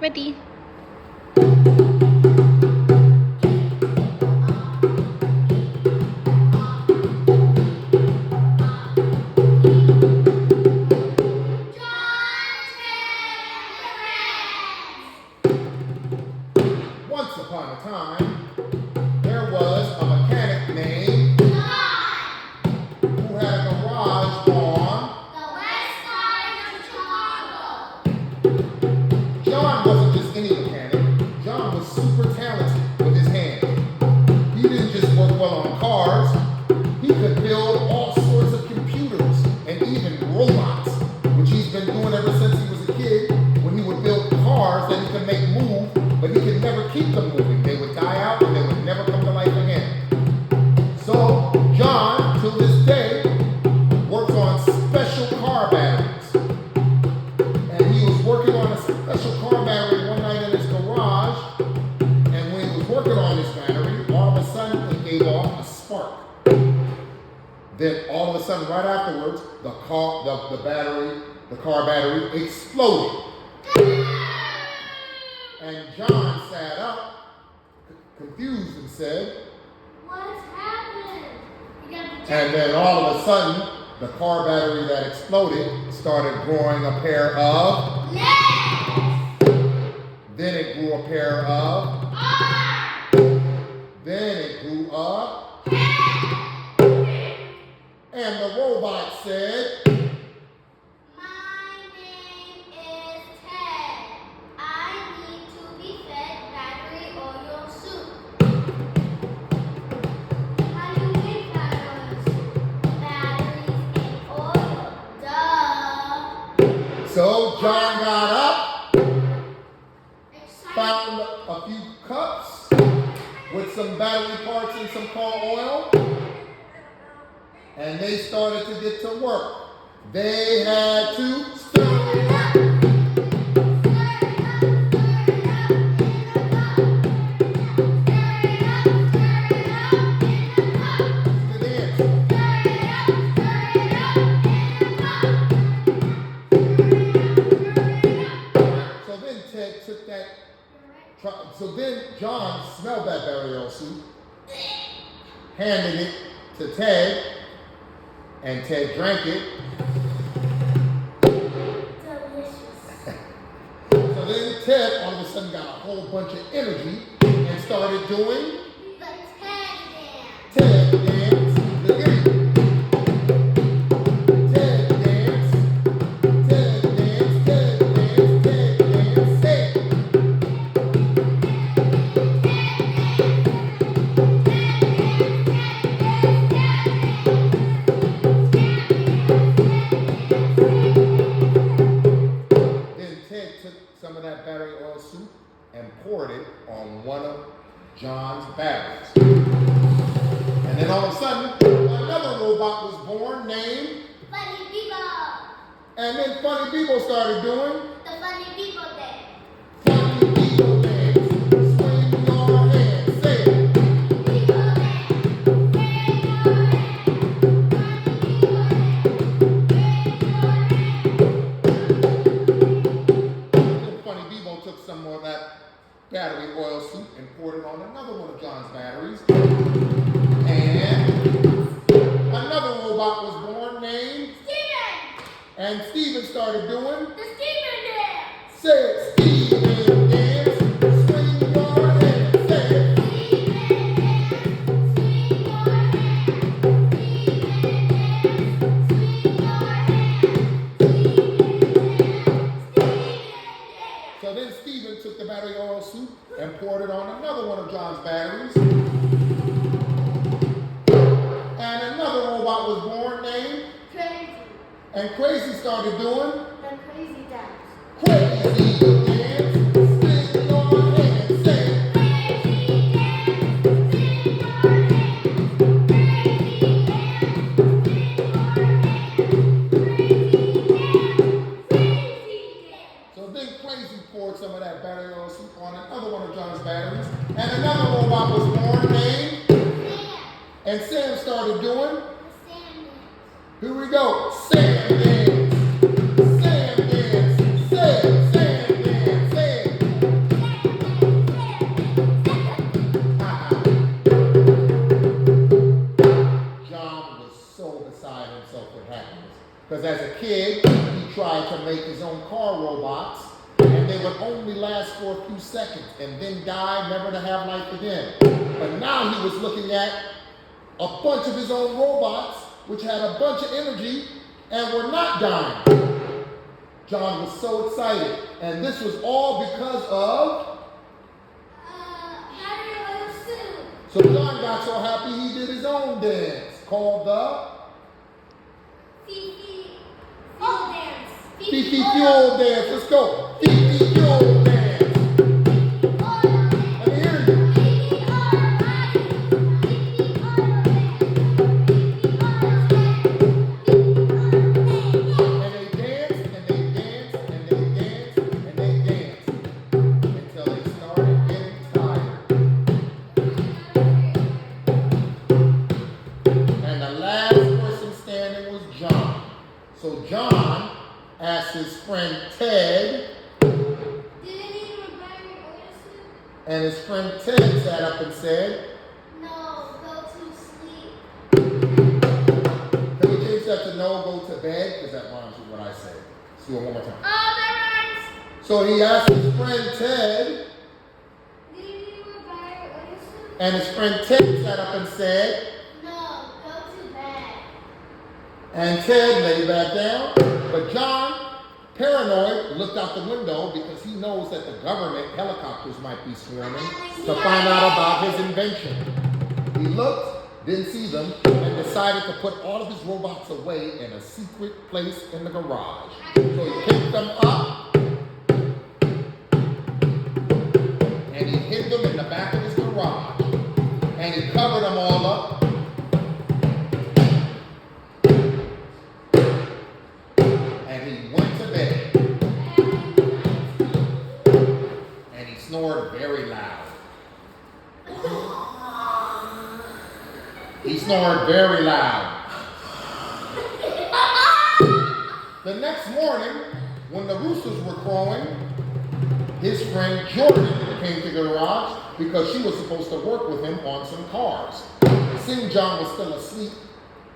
Ready. Once upon a time, there was a mechanic named who had a garage on the west side of Chicago. John wasn't just any mechanic. John was super talented with his hands. He didn't just work well on cars. He could build all sorts of computers and even robots, which he's been doing ever since he was a kid, when he would build cars that he could make move, but he could never keep them moving. They would die out and they would never come to life again. So John, till this day, works on special car batteries. And he was working on a special car battery one night in his garage, and when he was working on his battery, all of a sudden it gave off a spark. Then all of a sudden, right afterwards, the car battery exploded. And John sat up, confused, and said, What's happened? and then all of a sudden, the car battery that exploded started growing a pair of, Legs! then it grew a pair of, Arms! then it grew up, Head! and the robot said, My name is Ted. I need to be fed battery oil soup. How do you make batteries and oil? Duh. so John got up, Excited. found a few cups with some battery parts and some car oil, and they started to get to work. They had to stir it up. The dance. So then Ted took that. So then John smelled that berry oil soup, handed it to Ted, and Ted drank it. Delicious. So then Ted all of a sudden got a whole bunch of energy and started doing The Ted dance. Ted dance. Again. Ted dance. Ted dance. Ted dance. Ted dance. Ted. Then Ted took some of that battery oil soup and poured it on one of John's batteries. And then all of a sudden, another robot was born named, Funny people. and then Funny People started doing The funny people dance. Funny People dance. Swing your hands, say it. People dance. Wave your hand. Funny people dance. Wave your hand. Then Funny People took some more of that battery oil soup and poured it on another one of John's batteries. And another robot was born named, Steven. and Steven started doing, The Steven dance. say it, Steven dance. Swing your hands, say it. Steven dance. Swing your hand. Steven dance. Swing your hand. Steven dance. Steven dance. So then Steven took the battery oil soup and poured it on another one of John's batteries. And another robot was born named, Crazy. and Crazy started doing The crazy dance. crazy dance. Swing your hands, say it. Crazy dance. Swing your hand. Crazy dance. Swing your hand. Crazy dance. Crazy dance. So then Crazy poured some of that battery oil soup on another one of John's batteries. And another robot was born named, Sam. and Sam started doing, The Sandman. here we go, Sam dance. Sam dance. Say it, Sam dance. Say it. tried to make his own car robots, and they would only last for a few seconds and then die, never to have life again. But now he was looking at a bunch of his own robots, which had a bunch of energy and were not dying. John was so excited, and this was all because of. Battery oil suit. So John got so happy he did his own dance called the Fifi fuel dance. Fifi Fuel Dance. Let's go. Fifi Fuel Dance. Oil Let me hear you. Fifi oil body. Fifi oil dance. Fifi oil dance. And they danced and they danced and they danced and they danced until they started getting tired. And the last person standing was John. So John asked his friend Ted, Did anyone buy your oil suit? and his friend Ted sat up and said, No, go to sleep. can we change that to no, go to bed? Because that rhymes with what I said. Let's do it one more time. Oh, that rhymes. So he asked his friend Ted, Did anyone buy your oil suit? and his friend Ted sat up and said, No, go to bed. and Ted lay back down. But John, paranoid, looked out the window because he knows that the government helicopters might be swarming to find out about his invention. He looked, didn't see them, and decided to put all of his robots away in a secret place in the garage. So he picked them up and he hid them in the back of his garage. And he covered them all up. And he went to bed. And he snored very loud. He snored very loud. The next morning, when the roosters were crowing, his friend Jordan came to the garage because she was supposed to work with him on some cars. Seeing John was still asleep,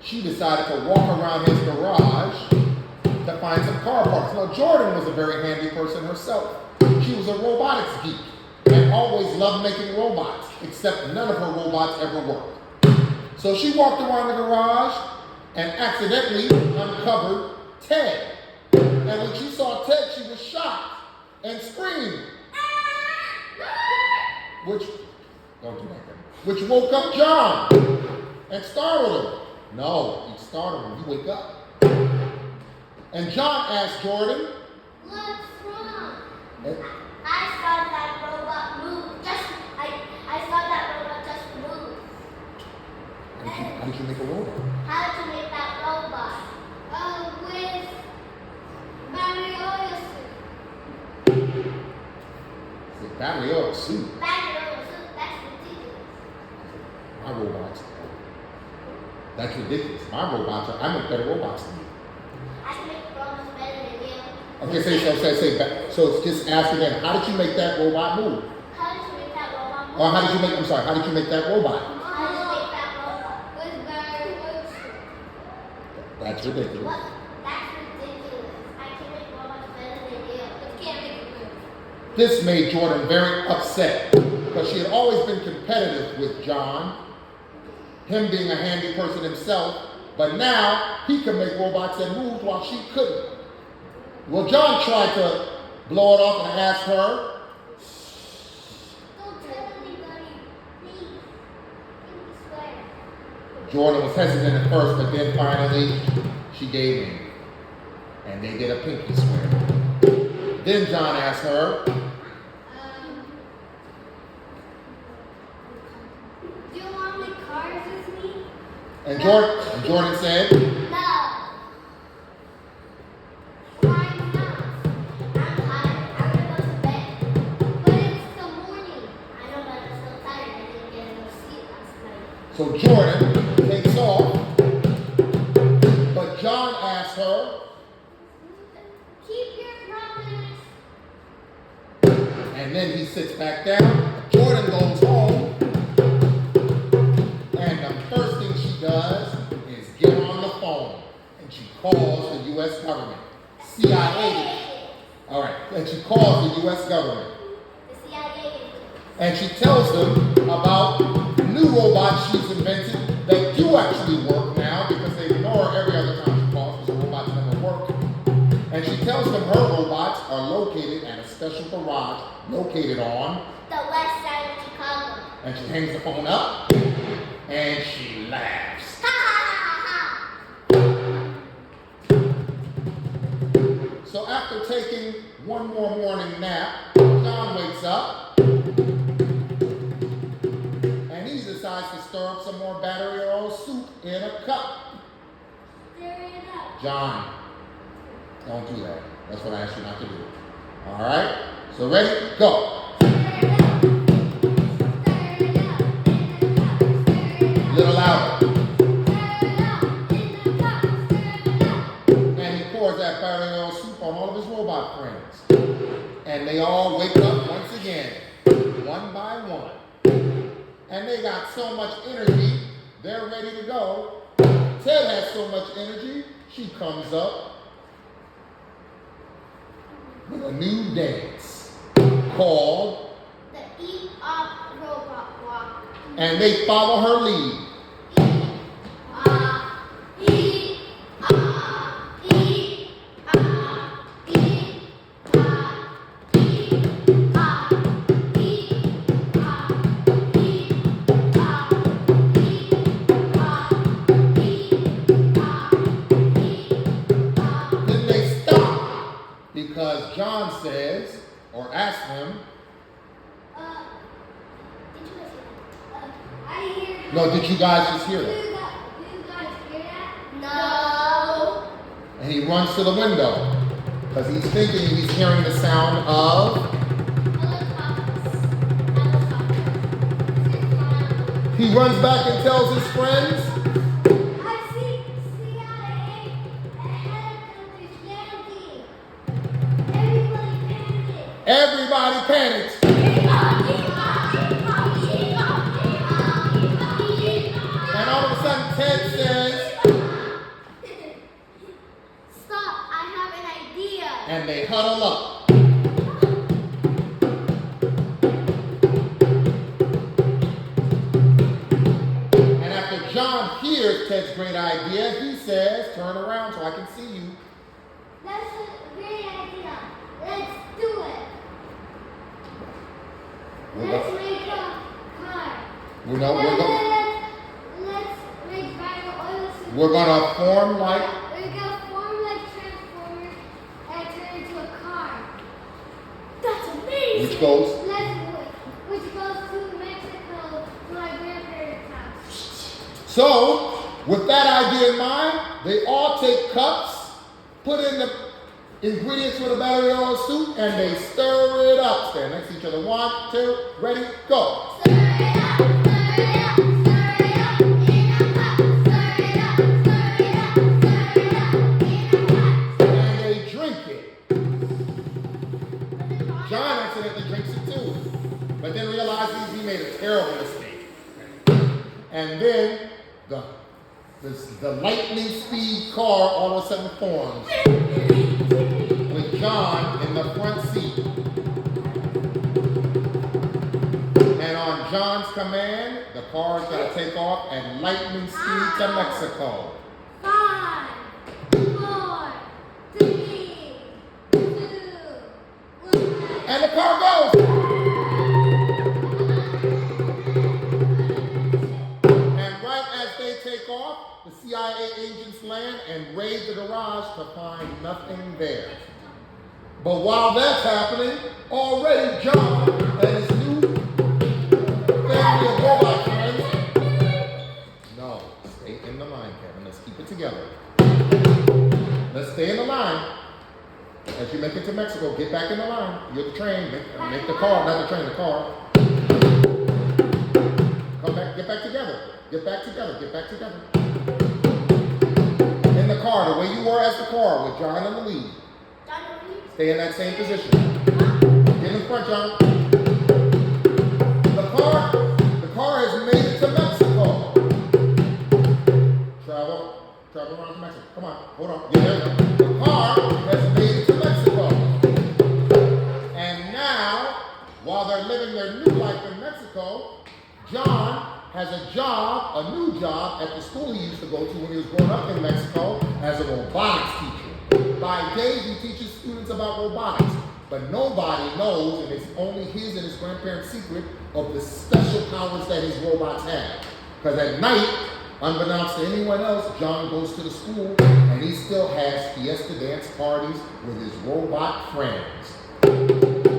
she decided to walk around his garage to find some car parts. Now, Jordan was a very handy person herself. She was a robotics geek and always loved making robots, except none of her robots ever worked. So she walked around the garage and accidentally uncovered Ted. And when she saw Ted, she was shocked and screamed, which, don't do that, which woke up John and startled him. No, you startled him, you wake up. And John asked Jordan, What's wrong? and I saw that robot move. I saw that robot just move. how did you make a robot? How to make that robot? With battery oil suit. It's a battery oil suit. Battery oil suit. That's ridiculous. My robots. That's ridiculous. My robots I make better robots than you. I can make robots better than you. Okay, so it's just ask again, how did you make that robot move? How did you make that robot move? Or how did you make that robot? How did you make that robot? With battery oil suit. That's ridiculous. What? That's ridiculous. I can make robots better than you. But you can't make it move. This made Jordan very upset because she had always been competitive with John, him being a handy person himself, but now he could make robots that moved while she couldn't. Well, John tried to blow it off and ask her, Don't tell anybody. Please. Give me swear. Jordan was hesitant at first, but then finally she gave in. And they did a pinky swear. Then John asked her, Do you want to make cars with me? and Jordan said, No. Why not? I'm tired. I want to go to bed. But it's the morning. I know, but I'm still tired. I didn't get enough sleep last night. so Jordan takes off, but John asked her, Keep your promise. and then he sits back down. Jordan goes home, and the first thing she does is get on the phone, and she calls the U.S. government. CIA. All right. And she calls the U.S. government. The CIA. And she tells them about the new robot she's invented that do actually work now because they ignore her every other time she calls because the robots never work. And she tells them her robots are located at a special garage located on The west side of Chicago. and she hangs the phone up and she laughs. Ha ha So after taking one more morning nap, John wakes up and he decides to stir up some more battery oil soup in a cup. Stir it up. John, don't do that. That's what I asked you not to do. All right? So ready? Go. Stir it up. Stir it up. In the cup. Stir it A up. little louder. Stir it up. In the cup. Stir it up. And he pours that battery oil soup on all of his robot friends. And they all wake up once again, one by one. And they got so much energy, they're ready to go. Ted has so much energy, she comes up with a new dance called, The Eat Up Robot Walk. and they follow her lead. Eat up. Eat up. Eat up. Eat up. Eat up. Eat up. Eat up. Eat up. Then they stop because John says, or asks him, Did you guys hear that? I hear. no, did you guys just hear that? Do you guys hear that? No. And he runs to the window because he's thinking he's hearing the sound of. He runs back and tells his friends, I see CIA helicopters landing. Everybody panicked. everybody panics. And all of a sudden, Ted says, Stop, I have an idea. and they huddle up. And after John hears Ted's great idea, he says, turn around so I can see you. That's a great idea. Let's do it. Let's make a car. We're gonna Let's make viral oil soup. form like, We're gonna form like Transformers and turn into a car. That's amazing. which goes, Which goes to Mexico to my grandparents' house. so with that idea in mind, they all take cups, put in the ingredients for the battery oil soup, and they stir it up. Stand next to each other. 1, 2, ready, go. Stir it up, stir it up, stir it up in a cup. Stir it up, stir it up, stir it up in a cup. And they drink it. John accidentally drinks it too, but then realizes he made a terrible mistake. And then the lightning speed car all of a sudden forms with John in the front seat. And on John's command, the car is going to take off at lightning speed to Mexico. 5, 4, 3, 2, 1. And the car goes. And right as they take off, the CIA agents land and raid the garage to find nothing there. But while that's happening, already John and his new family of robot friends. No, stay in the line, Kevin. Let's keep it together. Let's stay in the line. As you make it to Mexico, get back in the line. You're the train. Make the car, not the train, the car. Come back, get back together. Get back together, get back together. In the car, the way you were as the car, with John in the lead. Stay in that same position. Get in front, John. The car has made it to Mexico. Travel around to Mexico. Come on, hold on. Yeah, there you go. The car has made while they're living their new life in Mexico, John has a job, a new job at the school he used to go to when he was growing up in Mexico as a robotics teacher. By day, he teaches students about robotics, but nobody knows, and it's only his and his grandparents' secret, of the special powers that his robots have. Because at night, unbeknownst to anyone else, John goes to the school and he still has fiesta dance parties with his robot friends.